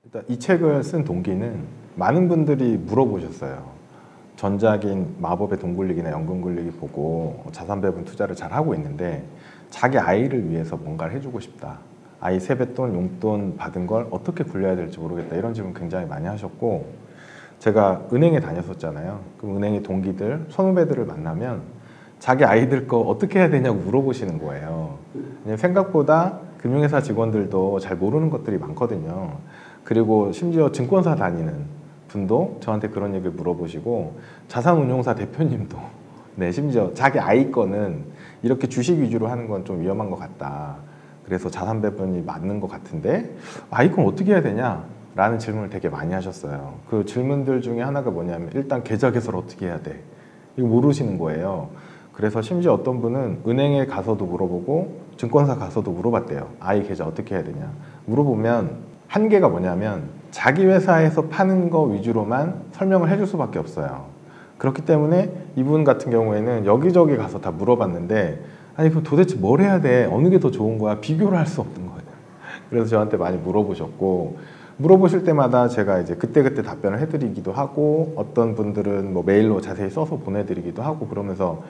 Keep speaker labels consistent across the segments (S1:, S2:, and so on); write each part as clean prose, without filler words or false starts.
S1: 일단 이 책을 쓴 동기는 많은 분들이 물어보셨어요. 전작인 마법의 돈 굴리기나 연금 굴리기 보고 자산 배분 투자를 잘 하고 있는데 자기 아이를 위해서 뭔가를 해주고 싶다. 아이 세뱃돈, 용돈 받은 걸 어떻게 굴려야 될지 모르겠다. 이런 질문 굉장히 많이 하셨고, 제가 은행에 다녔었잖아요. 그럼 은행의 동기들, 선후배들을 만나면 자기 아이들 거 어떻게 해야 되냐고 물어보시는 거예요. 생각보다 금융회사 직원들도 잘 모르는 것들이 많거든요. 그리고 심지어 증권사 다니는 분도 저한테 그런 얘기를 물어보시고, 자산운용사 대표님도 네, 심지어 자기 아이 거는 이렇게 주식 위주로 하는 건 좀 위험한 것 같다. 그래서 자산 배분이 맞는 것 같은데 아이 건 어떻게 해야 되냐? 라는 질문을 되게 많이 하셨어요. 그 질문들 중에 하나가 뭐냐면 일단 계좌 개설 어떻게 해야 돼? 이거 모르시는 거예요. 그래서 심지어 어떤 분은 은행에 가서도 물어보고 증권사 가서도 물어봤대요. 아이 계좌 어떻게 해야 되냐? 물어보면 한계가 뭐냐면 자기 회사에서 파는 거 위주로만 설명을 해줄 수밖에 없어요. 그렇기 때문에 이분 같은 경우에는 여기저기 가서 다 물어봤는데 아니 그럼 도대체 뭘 해야 돼? 어느 게 더 좋은 거야? 비교를 할 수 없는 거예요. 그래서 저한테 많이 물어보셨고, 물어보실 때마다 제가 이제 그때그때 답변을 해드리기도 하고, 어떤 분들은 뭐 메일로 자세히 써서 보내드리기도 하고 그러면서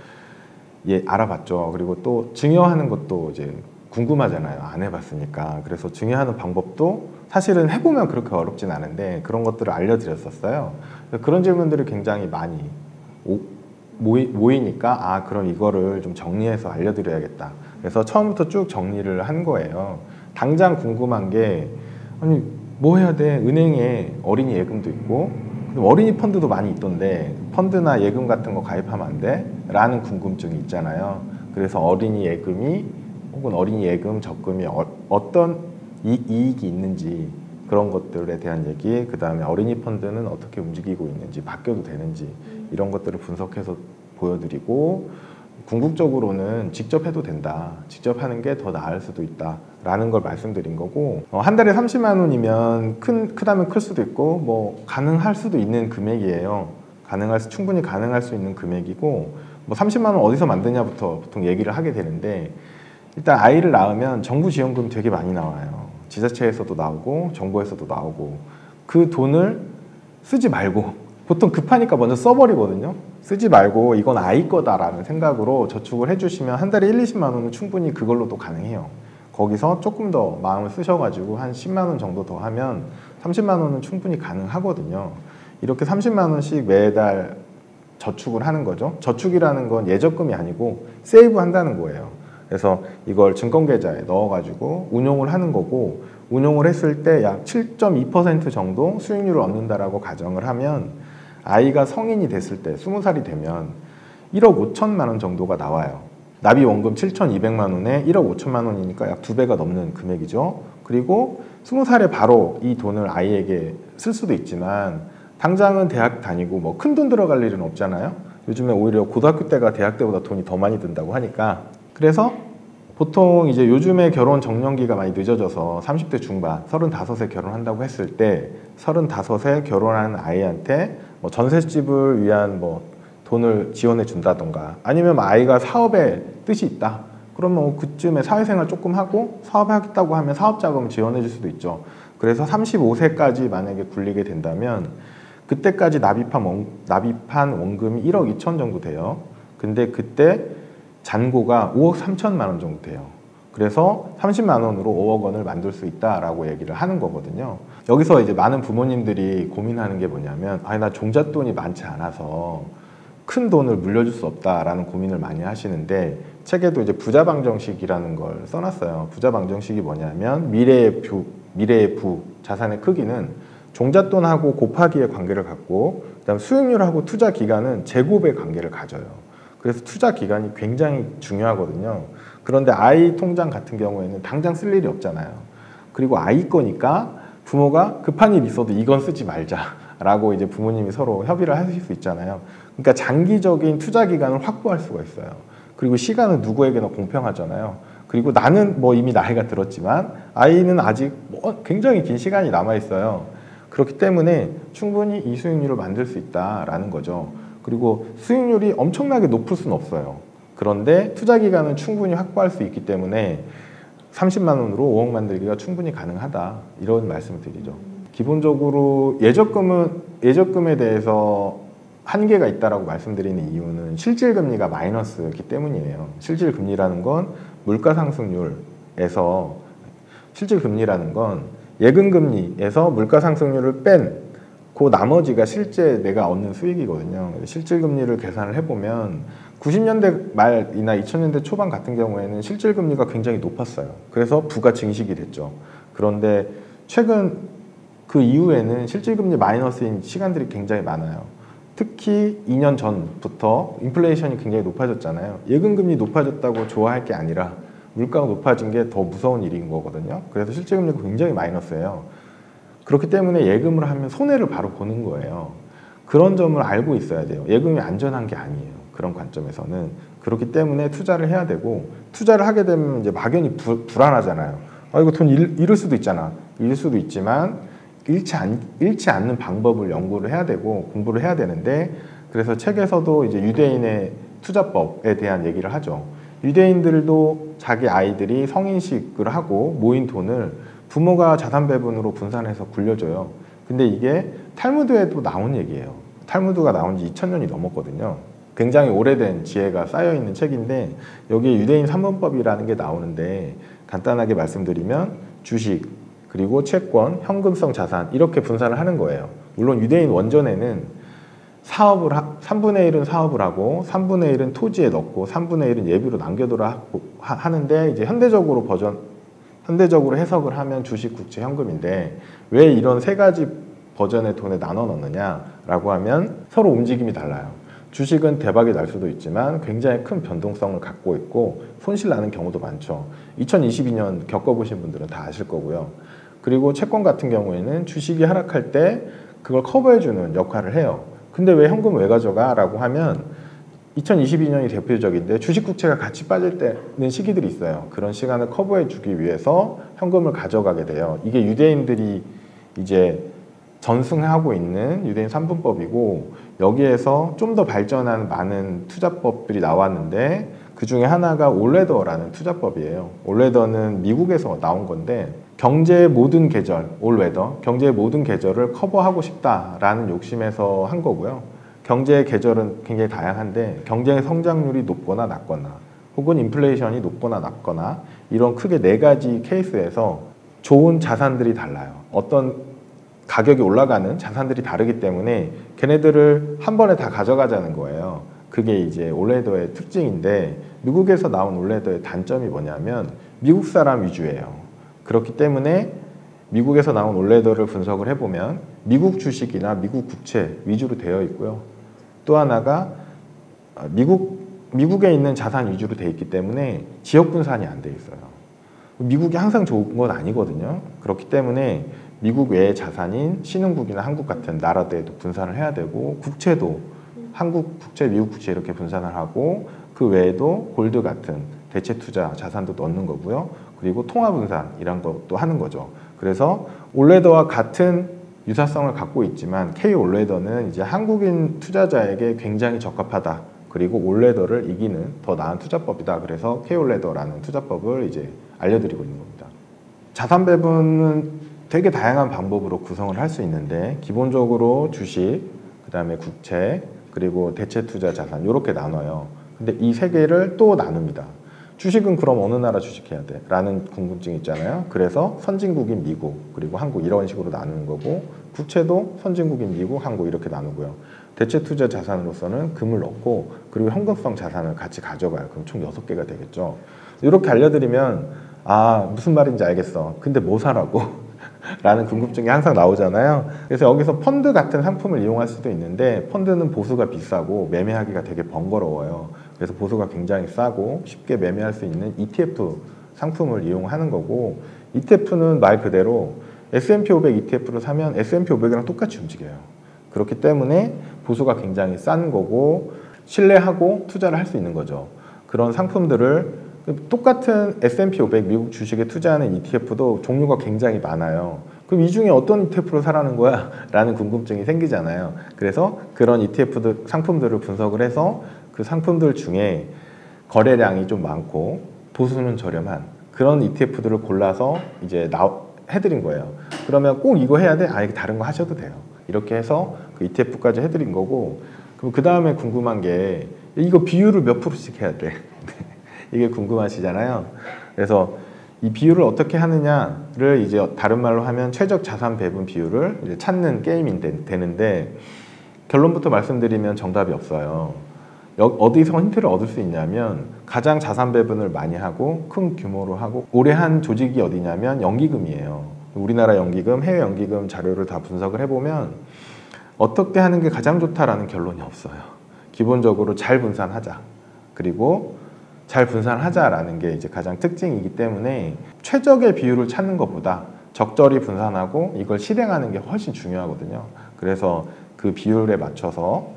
S1: 예, 알아봤죠. 그리고 또 증여하는 것도 이제 궁금하잖아요. 안 해봤으니까. 그래서 증여하는 방법도 사실은 해보면 그렇게 어렵진 않은데 그런 것들을 알려드렸었어요. 그런 질문들이 굉장히 많이 모이니까 아 그럼 이거를 좀 정리해서 알려드려야겠다. 그래서 처음부터 쭉 정리를 한 거예요. 당장 궁금한 게 아니 뭐 해야 돼? 은행에 어린이 예금도 있고 어린이 펀드도 많이 있던데 펀드나 예금 같은 거 가입하면 안 돼? 라는 궁금증이 있잖아요. 그래서 어린이 예금이 혹은 어린이 예금 적금이 어떤 이익이 있는지 그런 것들에 대한 얘기, 그 다음에 어린이 펀드는 어떻게 움직이고 있는지, 바뀌어도 되는지 이런 것들을 분석해서 보여드리고, 궁극적으로는 직접 해도 된다, 직접 하는 게 더 나을 수도 있다 라는 걸 말씀드린 거고, 한 달에 30만 원이면 크다면 클 수도 있고 뭐 가능할 수도 있는 금액이에요. 충분히 가능할 수 있는 금액이고, 뭐 30만 원 어디서 만드냐부터 보통 얘기를 하게 되는데, 일단 아이를 낳으면 정부 지원금 되게 많이 나와요. 지자체에서도 나오고 정부에서도 나오고, 그 돈을 쓰지 말고 보통 급하니까 먼저 써버리거든요. 쓰지 말고 이건 아이 거다라는 생각으로 저축을 해주시면 한 달에 20만 원은 충분히 그걸로도 가능해요. 거기서 조금 더 마음을 쓰셔가지고 한 10만 원 정도 더 하면 30만 원은 충분히 가능하거든요. 이렇게 30만 원씩 매달 저축을 하는 거죠. 저축이라는 건 예적금이 아니고 세이브 한다는 거예요. 그래서 이걸 증권계좌에 넣어가지고 운용을 하는 거고, 운용을 했을 때 약 7.2% 정도 수익률을 얻는다라고 가정을 하면 아이가 성인이 됐을 때 20살이 되면 1억 5천만 원 정도가 나와요. 납입 원금 7,200만 원에 1억 5천만 원이니까 약 2배가 넘는 금액이죠. 그리고 20살에 바로 이 돈을 아이에게 쓸 수도 있지만 당장은 대학 다니고 뭐 큰 돈 들어갈 일은 없잖아요. 요즘에 오히려 고등학교 때가 대학 때보다 돈이 더 많이 든다고 하니까. 그래서 보통 이제 요즘에 결혼 정년기가 많이 늦어져서 30대 중반, 35세 결혼한다고 했을 때 35세 결혼하는 아이한테 뭐 전셋집을 위한 뭐 돈을 지원해 준다던가, 아니면 아이가 사업에 뜻이 있다. 그러면 뭐 그쯤에 사회생활 조금 하고 사업하겠다고 하면 사업자금 지원해 줄 수도 있죠. 그래서 35세까지 만약에 굴리게 된다면 그때까지 납입한 원금이 1억 2천 정도 돼요. 근데 그때 잔고가 5억 3천만 원 정도 돼요. 그래서 30만 원으로 5억 원을 만들 수 있다라고 얘기를 하는 거거든요. 여기서 이제 많은 부모님들이 고민하는 게 뭐냐면, 아니 나 종잣돈이 많지 않아서 큰 돈을 물려줄 수 없다라는 고민을 많이 하시는데, 책에도 이제 부자방정식이라는 걸 써놨어요. 부자방정식이 뭐냐면 미래의 부 자산의 크기는 종잣돈하고 곱하기의 관계를 갖고, 그다음 수익률하고 투자 기간은 제곱의 관계를 가져요. 그래서 투자 기간이 굉장히 중요하거든요. 그런데 아이 통장 같은 경우에는 당장 쓸 일이 없잖아요. 그리고 아이 거니까 부모가 급한 일 있어도 이건 쓰지 말자라고 이제 부모님이 서로 협의를 하실 수 있잖아요. 그러니까 장기적인 투자 기간을 확보할 수가 있어요. 그리고 시간은 누구에게나 공평하잖아요. 그리고 나는 뭐 이미 나이가 들었지만 아이는 아직 뭐 굉장히 긴 시간이 남아 있어요. 그렇기 때문에 충분히 이 수익률을 만들 수 있다라는 거죠. 그리고 수익률이 엄청나게 높을 수는 없어요. 그런데 투자 기간은 충분히 확보할 수 있기 때문에 30만 원으로 5억 만들기가 충분히 가능하다, 이런 말씀을 드리죠. 기본적으로 예적금에 대해서 한계가 있다라고 말씀드리는 이유는 실질금리가 마이너스이기 때문이에요. 실질금리라는 건 물가상승률에서, 실질금리라는 건 예금금리에서 물가상승률을 뺀 그 나머지가 실제 내가 얻는 수익이거든요. 실질금리를 계산을 해보면 90년대 말이나 2000년대 초반 같은 경우에는 실질금리가 굉장히 높았어요. 그래서 부가 증식이 됐죠. 그런데 최근 그 이후에는 실질금리 마이너스인 시간들이 굉장히 많아요. 특히 2년 전부터 인플레이션이 굉장히 높아졌잖아요. 예금금리 높아졌다고 좋아할 게 아니라 물가가 높아진 게 더 무서운 일인 거거든요. 그래서 실질금리가 굉장히 마이너스예요. 그렇기 때문에 예금을 하면 손해를 바로 보는 거예요. 그런 점을 알고 있어야 돼요. 예금이 안전한 게 아니에요. 그런 관점에서는. 그렇기 때문에 투자를 해야 되고, 투자를 하게 되면 이제 막연히 불안하잖아요. 아, 이거 돈 잃을 수도 있잖아. 잃을 수도 있지만 잃지 않는 방법을 연구를 해야 되고 공부를 해야 되는데, 그래서 책에서도 이제 유대인의 투자법에 대한 얘기를 하죠. 유대인들도 자기 아이들이 성인식을 하고 모인 돈을 부모가 자산 배분으로 분산해서 굴려줘요. 근데 이게 탈무드에도 나온 얘기예요. 탈무드가 나온 지 2000년이 넘었거든요. 굉장히 오래된 지혜가 쌓여있는 책인데, 여기에 유대인 3분법이라는 게 나오는데, 간단하게 말씀드리면 주식, 그리고 채권, 현금성 자산, 이렇게 분산을 하는 거예요. 물론 유대인 원전에는 3분의 1은 사업을 하고 3분의 1은 토지에 넣고 3분의 1은 예비로 남겨두라 하는데, 이제 현대적으로 해석을 하면 주식, 국채, 현금인데, 왜 이런 세 가지 버전의 돈에 나눠 넣느냐라고 하면 서로 움직임이 달라요. 주식은 대박이 날 수도 있지만 굉장히 큰 변동성을 갖고 있고 손실 나는 경우도 많죠. 2022년 겪어보신 분들은 다 아실 거고요. 그리고 채권 같은 경우에는 주식이 하락할 때 그걸 커버해주는 역할을 해요. 근데 왜 현금 왜 가져가? 라고 하면 2022년이 대표적인데, 주식, 국채가 같이 빠질 때는 시기들이 있어요. 그런 시간을 커버해주기 위해서 현금을 가져가게 돼요. 이게 유대인들이 이제 전승하고 있는 유대인 3분법이고, 여기에서 좀 더 발전한 많은 투자법들이 나왔는데, 그 중에 하나가 올레더라는 투자법이에요. 올레더는 미국에서 나온 건데, 경제의 모든 계절, 올웨더, 경제의 모든 계절을 커버하고 싶다라는 욕심에서 한 거고요. 경제의 계절은 굉장히 다양한데, 경제의 성장률이 높거나 낮거나, 혹은 인플레이션이 높거나 낮거나, 이런 크게 네 가지 케이스에서 좋은 자산들이 달라요. 어떤 가격이 올라가는 자산들이 다르기 때문에 걔네들을 한 번에 다 가져가자는 거예요. 그게 이제 올레더의 특징인데, 미국에서 나온 올레더의 단점이 뭐냐면 미국 사람 위주예요. 그렇기 때문에 미국에서 나온 올레더를 분석을 해보면 미국 주식이나 미국 국채 위주로 되어 있고요. 또 하나가 미국에 있는 자산 위주로 되어 있기 때문에 지역 분산이 안 돼 있어요. 미국이 항상 좋은 건 아니거든요. 그렇기 때문에 미국 외의 자산인 신흥국이나 한국 같은 나라들에도 분산을 해야 되고, 국채도 한국 국채, 미국 국채 이렇게 분산을 하고, 그 외에도 골드 같은 대체 투자 자산도 넣는 거고요. 그리고 통화 분산 이런 것도 하는 거죠. 그래서 올레더와 같은 유사성을 갖고 있지만 K 올레더는 이제 한국인 투자자에게 굉장히 적합하다. 그리고 올레더를 이기는 더 나은 투자법이다. 그래서 K 올레더라는 투자법을 이제 알려드리고 있는 겁니다. 자산 배분은 되게 다양한 방법으로 구성을 할 수 있는데, 기본적으로 주식, 그 다음에 국채, 그리고 대체 투자 자산, 이렇게 나눠요. 근데 이 세 개를 또 나눕니다. 주식은 그럼 어느 나라 주식해야 돼? 라는 궁금증이 있잖아요. 그래서 선진국인 미국, 그리고 한국, 이런 식으로 나누는 거고, 국채도 선진국인 미국, 한국 이렇게 나누고요. 대체 투자 자산으로서는 금을 넣고, 그리고 현금성 자산을 같이 가져가요. 그럼 총 6개가 되겠죠. 이렇게 알려드리면 아, 무슨 말인지 알겠어. 근데 뭐 사라고? 라는 궁금증이 항상 나오잖아요. 그래서 여기서 펀드 같은 상품을 이용할 수도 있는데, 펀드는 보수가 비싸고 매매하기가 되게 번거로워요. 그래서 보수가 굉장히 싸고 쉽게 매매할 수 있는 ETF 상품을 이용하는 거고, ETF는 말 그대로 S&P 500 ETF를 사면 S&P 500이랑 똑같이 움직여요. 그렇기 때문에 보수가 굉장히 싼 거고 신뢰하고 투자를 할 수 있는 거죠. 그런 상품들을, 똑같은 S&P 500 미국 주식에 투자하는 ETF도 종류가 굉장히 많아요. 그럼 이 중에 어떤 ETF를 사라는 거야? 라는 궁금증이 생기잖아요. 그래서 그런 ETF 상품들을 분석을 해서 그 상품들 중에 거래량이 좀 많고 보수는 저렴한 그런 ETF들을 골라서 이제 해드린 거예요. 그러면 꼭 이거 해야 돼? 아예 다른 거 하셔도 돼요. 이렇게 해서 그 ETF까지 해드린 거고, 그럼 그 다음에 궁금한 게 이거 비율을 몇 프로씩 해야 돼? 이게 궁금하시잖아요. 그래서 이 비율을 어떻게 하느냐를 이제 다른 말로 하면 최적 자산 배분 비율을 이제 찾는 게임이 되는데, 결론부터 말씀드리면 정답이 없어요. 어디서 힌트를 얻을 수 있냐면 가장 자산 배분을 많이 하고 큰 규모로 하고 오래 한 조직이 어디냐면 연기금이에요. 우리나라 연기금, 해외 연기금 자료를 다 분석을 해보면 어떻게 하는 게 가장 좋다라는 결론이 없어요. 기본적으로 잘 분산하자. 그리고 잘 분산하자라는 게 이제 가장 특징이기 때문에 최적의 비율을 찾는 것보다 적절히 분산하고 이걸 실행하는 게 훨씬 중요하거든요. 그래서 그 비율에 맞춰서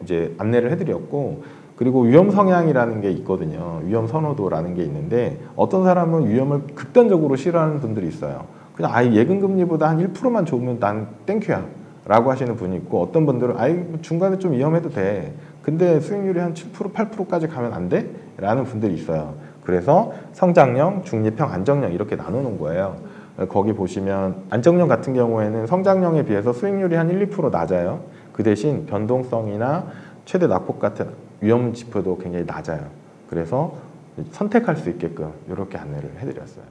S1: 이제 안내를 해드렸고, 그리고 위험 성향이라는 게 있거든요. 위험 선호도라는 게 있는데 어떤 사람은 위험을 극단적으로 싫어하는 분들이 있어요. 그냥 아예 예금 금리보다 한 1%만 좋으면 난 땡큐야 라고 하시는 분이 있고, 어떤 분들은 아예 중간에 좀 위험해도 돼, 근데 수익률이 한 7%, 8%까지 가면 안 돼? 라는 분들이 있어요. 그래서 성장형, 중립형, 안정형 이렇게 나누는 거예요. 거기 보시면 안정형 같은 경우에는 성장형에 비해서 수익률이 한 1, 2% 낮아요. 그 대신 변동성이나 최대 낙폭 같은 위험 지표도 굉장히 낮아요. 그래서 선택할 수 있게끔 이렇게 안내를 해드렸어요.